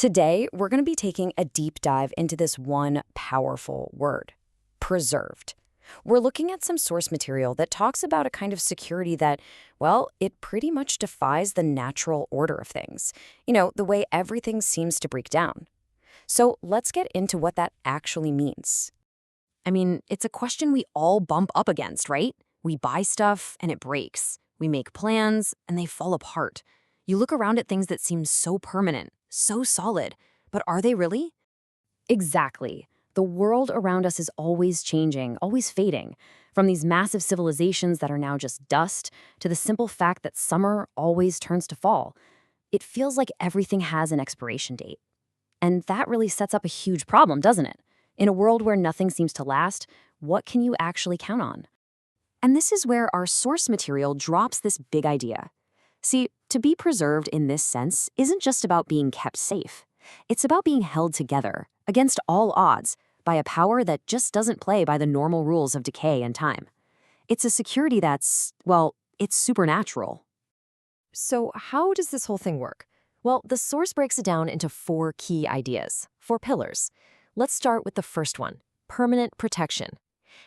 Today, we're going to be taking a deep dive into this one powerful word, preserved. We're looking at some source material that talks about a kind of security that, well, it pretty much defies the natural order of things. The way everything seems to break down. So let's get into what that actually means. I mean, it's a question we all bump up against, right? We buy stuff and it breaks. We make plans and they fall apart. You look around at things that seem so permanent, so solid, but are they really? Exactly. The world around us is always changing, always fading. From these massive civilizations that are now just dust, to the simple fact that summer always turns to fall. It feels like everything has an expiration date. And that really sets up a huge problem, doesn't it? In a world where nothing seems to last, what can you actually count on? And this is where our source material drops this big idea. See, to be preserved in this sense isn't just about being kept safe. It's about being held together, against all odds, by a power that just doesn't play by the normal rules of decay and time. It's a security that's, well, it's supernatural. So how does this whole thing work? Well, the source breaks it down into 4 key ideas, 4 pillars. Let's start with the first one, permanent protection.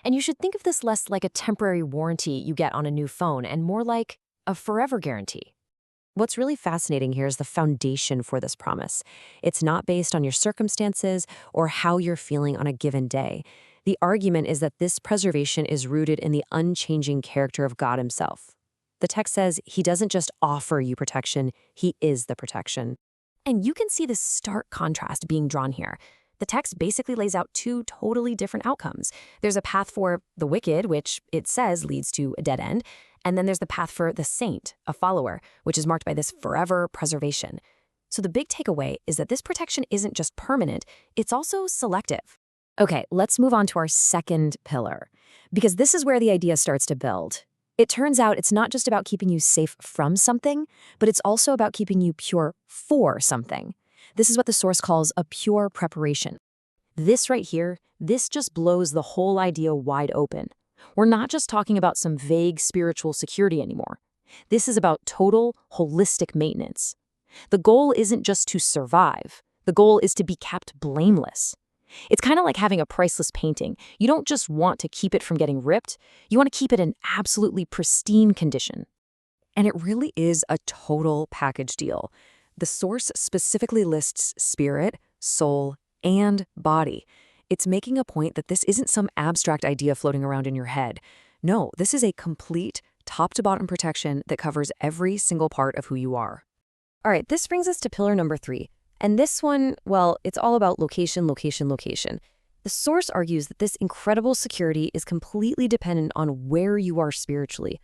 And you should think of this less like a temporary warranty you get on a new phone and more like a forever guarantee. What's really fascinating here is the foundation for this promise. It's not based on your circumstances or how you're feeling on a given day. The argument is that this preservation is rooted in the unchanging character of God himself. The text says he doesn't just offer you protection, he is the protection. And you can see this stark contrast being drawn here. The text basically lays out 2 totally different outcomes. There's a path for the wicked, which it says leads to a dead end, and then there's the path for the saint, a follower, which is marked by this forever preservation. So the big takeaway is that this protection isn't just permanent, it's also selective. Okay, let's move on to our second pillar, because this is where the idea starts to build. It turns out it's not just about keeping you safe from something, but it's also about keeping you pure for something. This is what the source calls a pure preparation. This right here, this just blows the whole idea wide open. We're not just talking about some vague spiritual security anymore. This is about total, holistic maintenance. The goal isn't just to survive. The goal is to be kept blameless. It's kind of like having a priceless painting. You don't just want to keep it from getting ripped. You want to keep it in absolutely pristine condition. And it really is a total package deal. The source specifically lists spirit, soul, and body. It's making a point that this isn't some abstract idea floating around in your head. No, this is a complete, top-to-bottom protection that covers every single part of who you are. All right, this brings us to pillar number 3. And this one, well, it's all about location, location, location. The source argues that this incredible security is completely dependent on where you are spiritually.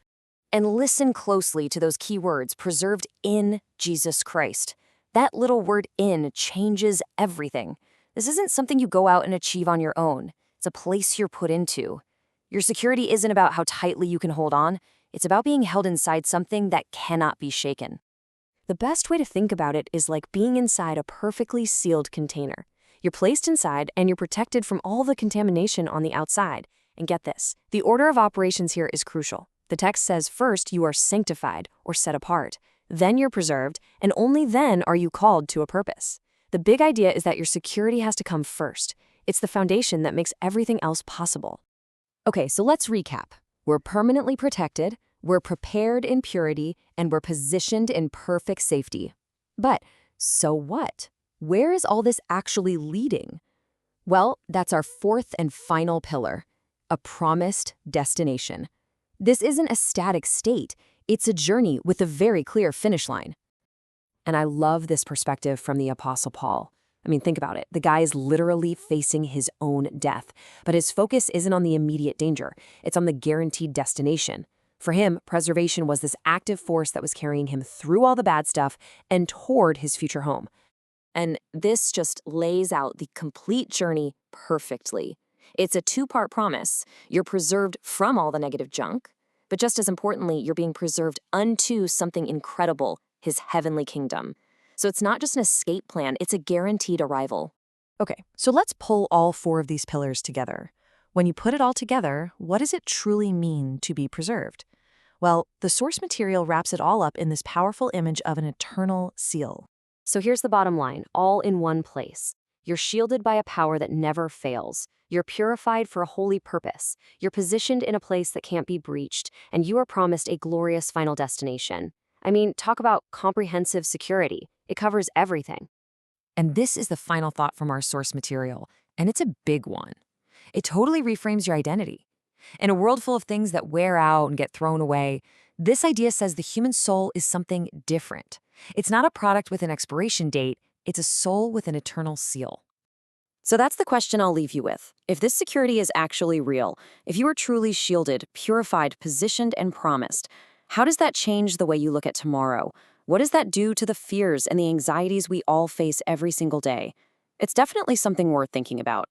And listen closely to those key words, preserved in Jesus Christ. That little word in changes everything. This isn't something you go out and achieve on your own. It's a place you're put into. Your security isn't about how tightly you can hold on. It's about being held inside something that cannot be shaken. The best way to think about it is like being inside a perfectly sealed container. You're placed inside and you're protected from all the contamination on the outside. And get this, the order of operations here is crucial. The text says first you are sanctified or set apart, then you're preserved, and only then are you called to a purpose. The big idea is that your security has to come first. It's the foundation that makes everything else possible. Okay, so let's recap. We're permanently protected, we're prepared in purity, and we're positioned in perfect safety. But so what? Where is all this actually leading? Well, that's our 4th and final pillar, a promised destination. This isn't a static state, it's a journey with a very clear finish line. And I love this perspective from the Apostle Paul. I mean, think about it. The guy is literally facing his own death, but his focus isn't on the immediate danger. It's on the guaranteed destination. For him, preservation was this active force that was carrying him through all the bad stuff and toward his future home. And this just lays out the complete journey perfectly. It's a 2-part promise. You're preserved from all the negative junk, but just as importantly, you're being preserved unto something incredible, his heavenly kingdom. So it's not just an escape plan, it's a guaranteed arrival. Okay, so let's pull all 4 of these pillars together. When you put it all together, what does it truly mean to be preserved? Well, the source material wraps it all up in this powerful image of an eternal seal. So here's the bottom line, all in one place. You're shielded by a power that never fails. You're purified for a holy purpose. You're positioned in a place that can't be breached, and you are promised a glorious final destination. I mean, talk about comprehensive security. It covers everything. And this is the final thought from our source material, and it's a big one. It totally reframes your identity. In a world full of things that wear out and get thrown away, this idea says the human soul is something different. It's not a product with an expiration date, it's a soul with an eternal seal. So that's the question I'll leave you with. If this security is actually real, if you are truly shielded, purified, positioned, and promised, how does that change the way you look at tomorrow? What does that do to the fears and the anxieties we all face every single day? It's definitely something worth thinking about.